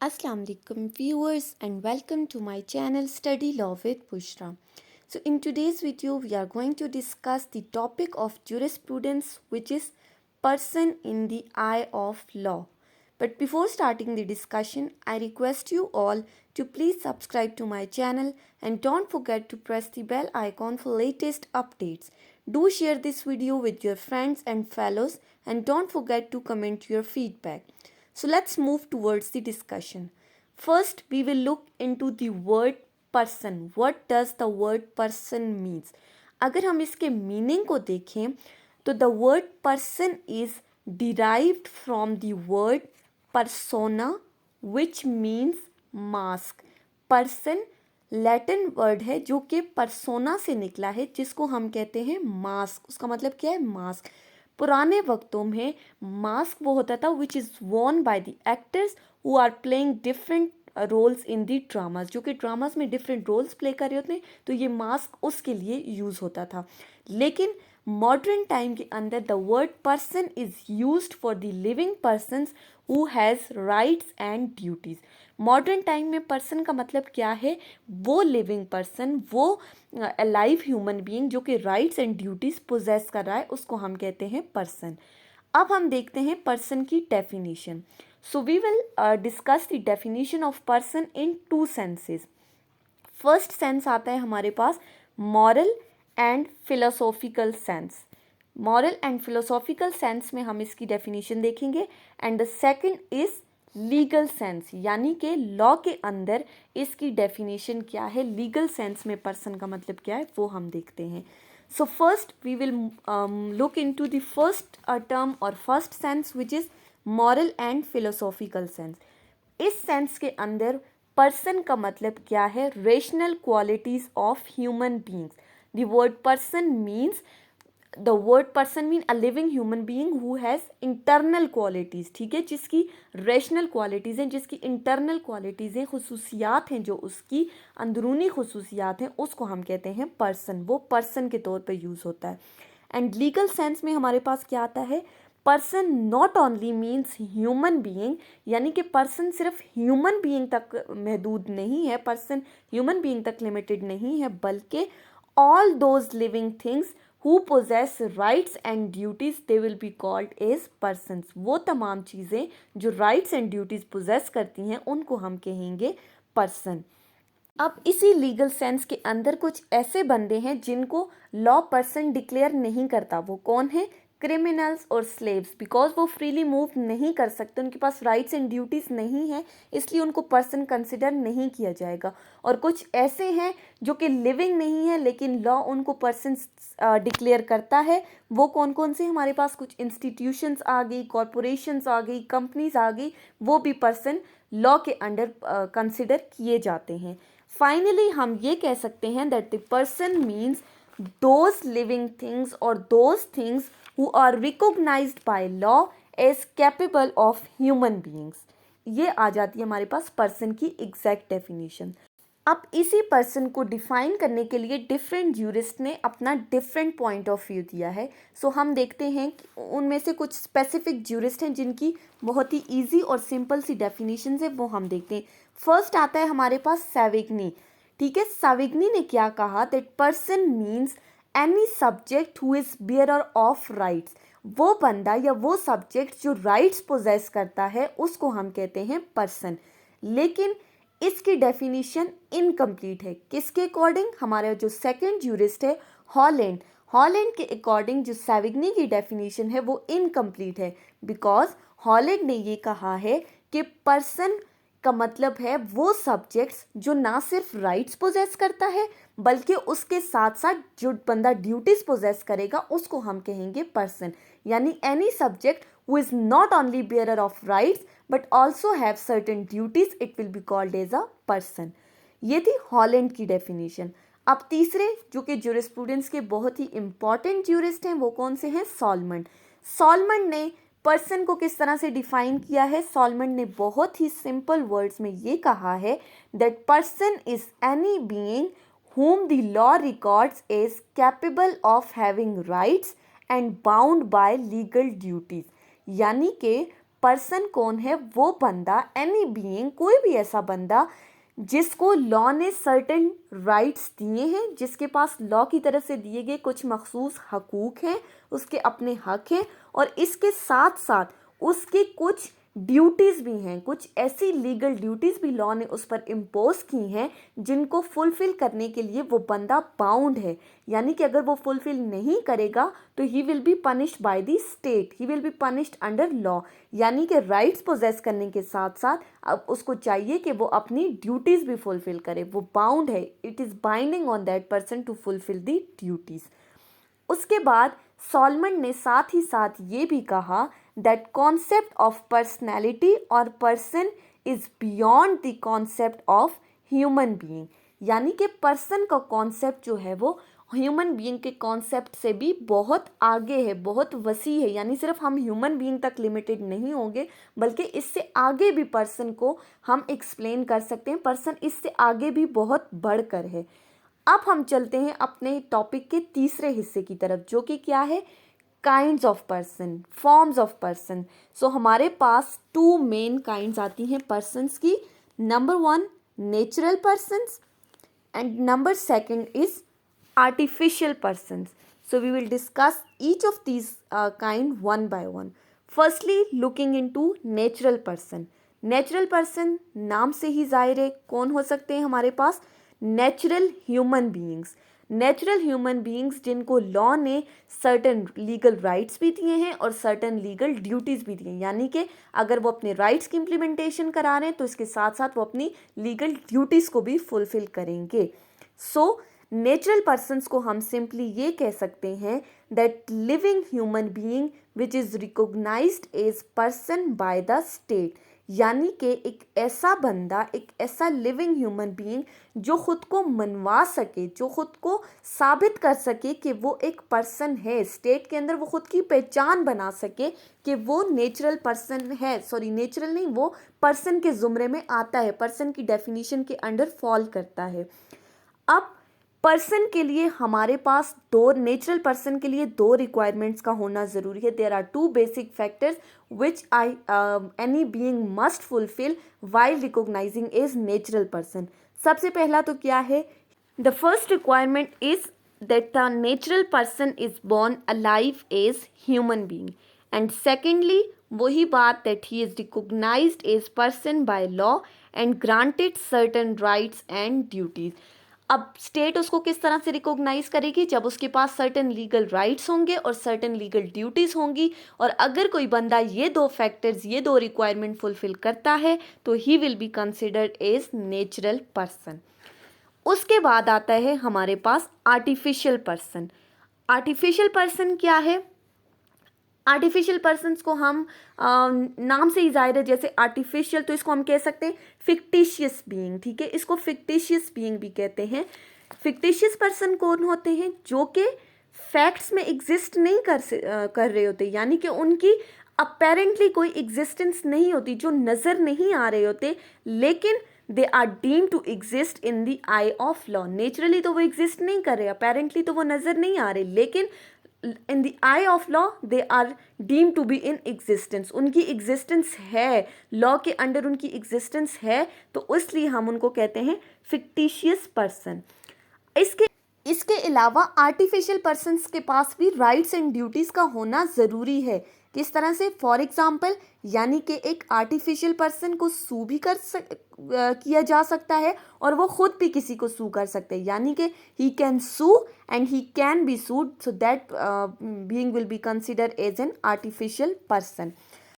Assalamu alaikum viewers and welcome to my channel Study Law with Bushra. So in today's video we are going to discuss the topic of jurisprudence, which is person in the eye of law. But before starting the discussion, I request you all to please subscribe to my channel and don't forget to press the bell icon for latest updates. Do share this video with your friends and fellows and don't forget to comment your feedback. So let's move towards the discussion. First, we will look into the word person. What does the word person means? अगर हम इसके meaning को देखें तो the word person is derived from the word persona which means mask. Person Latin word है जो कि persona से निकला है, जिसको हम कहते हैं मास्क. उसका मतलब क्या है? मास्क. पुराने वक्तों में मास्क वो होता था which is worn by the actors who are playing different roles in the dramas. जो कि ड्रामाज में डिफरेंट रोल्स प्ले कर रहे होते हैं, तो ये मास्क उसके लिए यूज़ होता था. लेकिन मॉडर्न टाइम के अंदर the word person is used for the living persons who has rights and duties. Modern time में पर्सन का मतलब क्या है? वो लिविंग पर्सन, वो अलाइव ह्यूमन बीइंग जो कि राइट्स एंड ड्यूटीज़ पोजेस कर रहा है, उसको हम कहते हैं पर्सन. अब हम देखते हैं पर्सन की definition. So we will discuss the definition of person in two senses. First sense आता है हमारे पास moral and philosophical sense. Moral and philosophical sense में हम इसकी डेफिनेशन देखेंगे. And the second is legal sense, यानी कि लॉ के अंदर इसकी डेफिनेशन क्या है, लीगल सेंस में पर्सन का मतलब क्या है, वो हम देखते हैं. So first we will look into the first term और first sense which is moral and philosophical sense. इस सेंस के अंदर पर्सन का मतलब क्या है? Rational qualities of human beings. The word person means a living human being who has internal qualities. ठीक है, जिसकी रेशनल क्वालिटीज़ हैं, जिसकी इंटरनल क्वालिटीज़ हैं, खसूसियात हैं, जो उसकी अंदरूनी खसूसियात हैं, उसको हम कहते हैं पर्सन. वो पर्सन के तौर पे यूज़ होता है. एंड लीगल सेंस में हमारे पास क्या आता है? Person not only means human being, यानी कि पर्सन सिर्फ ह्यूमन बीइंग तक महदूद नहीं है, पर्सन ह्यूमन बीइंग तक लिमिटेड नहीं है, बल्कि all those living things who possess rights and duties they will be called as persons. वो तमाम चीज़ें जो rights and duties possess करती हैं उनको हम कहेंगे पर्सन. अब इसी लीगल सेंस के अंदर कुछ ऐसे बंदे हैं जिनको लॉ पर्सन डिक्लेयर नहीं करता. वो कौन है? क्रिमिनल्स और स्लेव्स. बिकॉज वो फ्रीली मूव नहीं कर सकते, उनके पास राइट्स एंड ड्यूटीज़ नहीं है, इसलिए उनको पर्सन कंसिडर नहीं किया जाएगा. और कुछ ऐसे हैं जो कि लिविंग नहीं है लेकिन लॉ उनको पर्सन डिक्लेयर करता है. वो कौन कौन से? हमारे पास कुछ इंस्टीट्यूशंस आ गई, कॉरपोरेशंस आ गई, कंपनीज आ गई, वो भी पर्सन लॉ के अंडर कंसिडर किए जाते हैं. फाइनली हम ये कह सकते हैं that the person means those living things or those things who are recognized by law as capable of human beings. ये आ जाती है हमारे पास पर्सन की एग्जैक्ट डेफिनेशन. अब इसी पर्सन को डिफाइन करने के लिए डिफरेंट ज्यूरिस्ट ने अपना डिफरेंट पॉइंट ऑफ व्यू दिया है. सो हम देखते हैं कि उनमें से कुछ स्पेसिफिक ज्यूरिस्ट हैं जिनकी बहुत ही ईजी और सिंपल सी डेफिनेशन है, वो हम देखते हैं. फर्स्ट आता है हमारे पास सैविग्नी. ठीक है, साविग्नी ने क्या कहा? That person means any subject who is bearer of rights. वो बंदा या वो सब्जेक्ट जो राइट्स पोजेस करता है उसको हम कहते हैं पर्सन. लेकिन इसकी डेफिनेशन इनकम्प्लीट है. किसके अकॉर्डिंग? हमारा जो सेकंड ज्यूरिस्ट है हॉलैंड के अकॉर्डिंग जो सैविग्नी की डेफिनेशन है वो इनकम्प्लीट है. बिकॉज हॉलैंड ने ये कहा है कि पर्सन का मतलब है वो सब्जेक्ट्स जो ना सिर्फ राइट्स पोजेस करता है बल्कि उसके साथ साथ जो बंदा ड्यूटीज पोजेस करेगा उसको हम कहेंगे पर्सन. यानी any subject who is not only bearer of rights but also have certain duties, it will be called as a person. ये थी हॉलैंड की डेफिनेशन. अब तीसरे जो कि ज्यूरिस्प्रूडेंस के बहुत ही इंपॉर्टेंट ज्यूरिस्ट हैं वो कौन से हैं? सॉलमंड ने पर्सन को किस तरह से डिफाइन किया है? सॉलमंड ने बहुत ही सिंपल वर्ड्स में ये कहा है that person is any being whom the law records as capable of having rights and bound by legal duties. यानी कि पर्सन कौन है? वो बंदा, एनी बीइंग, कोई भी ऐसा बंदा जिसको लॉ ने सर्टेन राइट्स दिए हैं, जिसके पास लॉ की तरफ से दिए गए कुछ मखसूस हकूक हैं, उसके अपने हक हैं, और इसके साथ साथ उसके कुछ ड्यूटीज़ भी हैं, कुछ ऐसी लीगल ड्यूटीज़ भी लॉ ने उस पर इम्पोज की हैं जिनको फुलफ़िल करने के लिए वो बंदा बाउंड है। यानी कि अगर वो फुलफ़िल नहीं करेगा तो he will be punished bye the state, he will be punished under law. यानी कि राइट्स पोजेस करने के साथ साथ अब उसको चाहिए कि वो अपनी ड्यूटीज़ भी फुलफ़िल करे, वो बाउंड है, it is binding on that person to fulfil the duties. उसके बाद सॉलमन ने साथ ही साथ ये भी कहा दैट कॉन्सेप्ट ऑफ पर्सनैलिटी और person is beyond the concept of human being. यानी कि पर्सन का कॉन्सेप्ट जो है वो ह्यूमन बीइंग के कॉन्सेप्ट से भी बहुत आगे है, बहुत वसी है। यानी सिर्फ हम ह्यूमन बीइंग तक लिमिटेड नहीं होंगे, बल्कि इससे आगे भी पर्सन को हम एक्सप्लेन कर सकते हैं। पर्सन इससे आगे भी बहुत बढ़कर है। अब हम चलते हैं अपने टॉपिक के तीसरे हिस्से की तरफ, जो कि क्या है? Kinds of person, forms of person. So हमारे पास टू मेन काइंड्स आती हैं पर्सन्स की। Number one, natural persons, and number second is artificial persons. So we will discuss each of these kind one by one. Firstly, looking into natural person. Natural person नाम से ही जाहिर है कौन हो सकते हैं हमारे पास? Natural human beings. Natural human beings जिनको लॉ ने सर्टन लीगल राइट्स भी दिए हैं और सर्टन लीगल ड्यूटीज़ भी दिए हैं। यानी कि अगर वो अपने राइट्स की इम्प्लीमेंटेशन करा रहे हैं तो इसके साथ साथ वो अपनी लीगल ड्यूटीज़ को भी फुलफिल करेंगे। सो नेचुरल पर्सन्स को हम सिंपली ये कह सकते हैं that living human being which is recognised as person by the state. यानी कि एक ऐसा बंदा, एक ऐसा लिविंग ह्यूमन बीइंग जो खुद को मनवा सके, जो खुद को साबित कर सके कि वो एक पर्सन है, स्टेट के अंदर वो खुद की पहचान बना सके कि वो नेचुरल पर्सन है। सॉरी, नेचुरल नहीं, वो पर्सन के ज़ुमरे में आता है, पर्सन की डेफिनेशन के अंडर फॉल करता है। अब पर्सन के लिए हमारे पास दो, नेचुरल पर्सन के लिए दो रिक्वायरमेंट्स का होना ज़रूरी है। There are two basic factors which any being must fulfil while recognising as natural person. सबसे पहला तो क्या है? The first requirement is that the natural person is born alive as human being, and secondly वही बात that he is recognised as person by law and granted certain rights and duties. अब state उसको किस तरह से recognise करेगी? जब उसके पास सर्टन लीगल राइट्स होंगे और सर्टन लीगल ड्यूटीज़ होंगी, और अगर कोई बंदा ये दो फैक्टर्स, ये दो रिक्वायरमेंट फुलफिल करता है तो he will be considered as natural person. उसके बाद आता है हमारे पास आर्टिफिशियल पर्सन। आर्टिफिशियल पर्सन क्या है? आर्टिफिशियल पर्सन्स को हम नाम से ही जाहिर है, जैसे आर्टिफिशियल, तो इसको हम कह सकते हैं फिक्टिशियस बीइंग। ठीक है, इसको फिक्टिशियस बीइंग भी कहते हैं। फिक्टिशियस पर्सन कौन होते हैं? जो कि फैक्ट्स में एग्जिस्ट नहीं कर रहे होते, यानी कि उनकी अपेरेंटली कोई एग्जिस्टेंस नहीं होती, जो नज़र नहीं आ रहे होते, लेकिन they are deem to exist in the eye of law. Naturally तो वो एग्जिस्ट नहीं कर रहे, अपेरेंटली तो वो नज़र नहीं आ रहे, लेकिन in the eye of law they are deem to be in existence. उनकी एग्जिस्टेंस है, लॉ के अंडर उनकी एग्जिस्टेंस है, तो इसलिए हम उनको कहते हैं फिक्टिशियस पर्सन। इसके अलावा आर्टिफिशियल पर्सन्स के पास भी राइट्स एंड ड्यूटीज़ का होना ज़रूरी है। किस तरह से? फॉर एग्जाम्पल, यानी कि एक आर्टिफिशियल पर्सन को सू भी किया जा सकता है और वो खुद भी किसी को सू कर सकते हैं। यानी कि he can sue and he can be sued, so that being will be consider as an artificial person.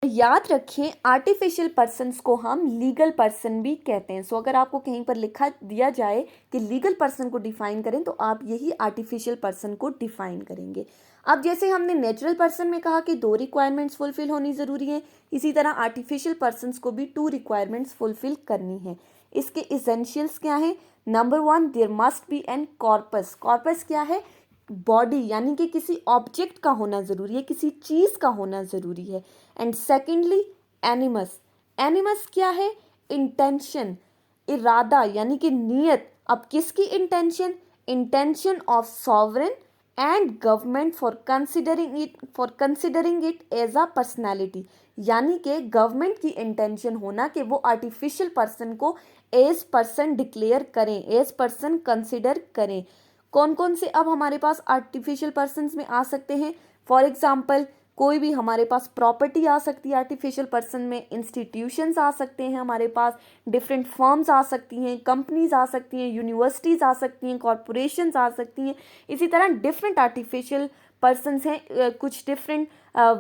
याद रखें, आर्टिफिशियल पर्सन्स को हम लीगल पर्सन भी कहते हैं। सो अगर आपको कहीं पर लिखा दिया जाए कि लीगल पर्सन को डिफाइन करें, तो आप यही आर्टिफिशियल पर्सन को डिफाइन करेंगे। अब जैसे हमने नेचुरल पर्सन में कहा कि दो रिक्वायरमेंट्स फुलफिल होनी ज़रूरी है, इसी तरह आर्टिफिशियल पर्सन्स को भी टू रिक्वायरमेंट्स फुलफिल करनी है। इसके इसेंशियल्स क्या हैं? Number one, there must be an corpus. Corpus क्या है? बॉडी, यानी कि किसी ऑब्जेक्ट का होना ज़रूरी है, किसी चीज़ का होना ज़रूरी है। And secondly एनिमस। एनिमस क्या है? इंटेंशन, इरादा, यानी कि नीयत। अब किसकी intention? Intention of sovereign and government for considering it as a personality. यानी कि गवर्नमेंट की इंटेंशन होना कि वो आर्टिफिशियल पर्सन को एज पर्सन डिक्लेयर करें, एज पर्सन कंसिडर करें। कौन कौन से अब हमारे पास आर्टिफिशियल पर्सन्स में आ सकते हैं? फॉर एग्जाम्पल कोई भी हमारे पास प्रॉपर्टी आ सकती है आर्टिफिशियल पर्सन में, इंस्टीट्यूशंस आ सकते हैं हमारे पास, डिफरेंट फर्म्स आ सकती हैं, कंपनीज आ सकती हैं, यूनिवर्सिटीज़ आ सकती हैं, कॉरपोरेशंस आ सकती हैं। इसी तरह डिफरेंट आर्टिफिशियल पर्सन्स हैं, कुछ डिफरेंट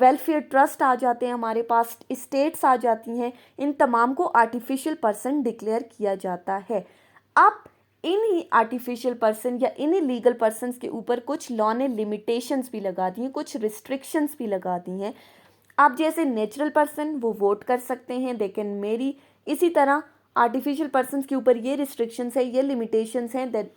वेलफेयर ट्रस्ट आ जाते हैं हमारे पास, स्टेट्स आ जाती हैं। इन तमाम को आर्टिफिशियल पर्सन डिक्लेयर किया जाता है। अब इन ही आर्टिफिशियल पर्सन या इन ही लीगल पर्सन्स के ऊपर कुछ लॉ ने लिमिटेशंस भी लगा दी हैं, कुछ रिस्ट्रिक्शंस भी लगा दी हैं। आप जैसे नेचुरल पर्सन वो वोट कर सकते हैं, दे कैन मैरी। इसी तरह आर्टिफिशियल पर्सन्स के ऊपर ये रिस्ट्रिक्शंस है, ये लिमिटेशंस हैं that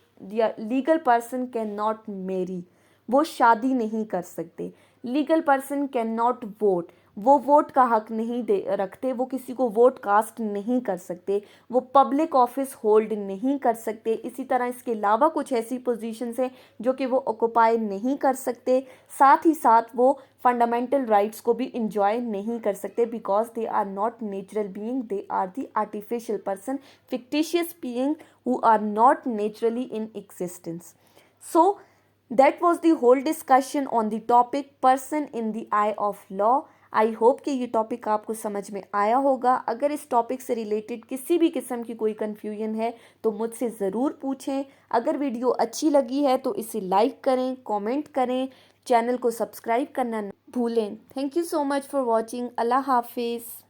legal person can not marry, वो शादी नहीं कर सकते। Legal person can not vote, वो वोट का हक नहीं दे रखते, वो किसी को वोट कास्ट नहीं कर सकते, वो पब्लिक ऑफिस होल्ड नहीं कर सकते। इसी तरह इसके अलावा कुछ ऐसी पोजीशंस हैं जो कि वो ऑक्युपाई नहीं कर सकते। साथ ही साथ वो फंडामेंटल राइट्स को भी इंजॉय नहीं कर सकते, because they are not natural being, they are the artificial person, fictitious being who are not naturally in existence. So that was the whole discussion on the topic person in the eye of law. I hope कि ये topic आपको समझ में आया होगा। अगर इस topic से रिलेटेड किसी भी किस्म की कोई कन्फ्यूजन है तो मुझसे ज़रूर पूछें। अगर वीडियो अच्छी लगी है तो इसे लाइक करें, कमेंट करें, चैनल को सब्सक्राइब करना न भूलें। Thank you so much for watching. अल्लाह हाफिज़।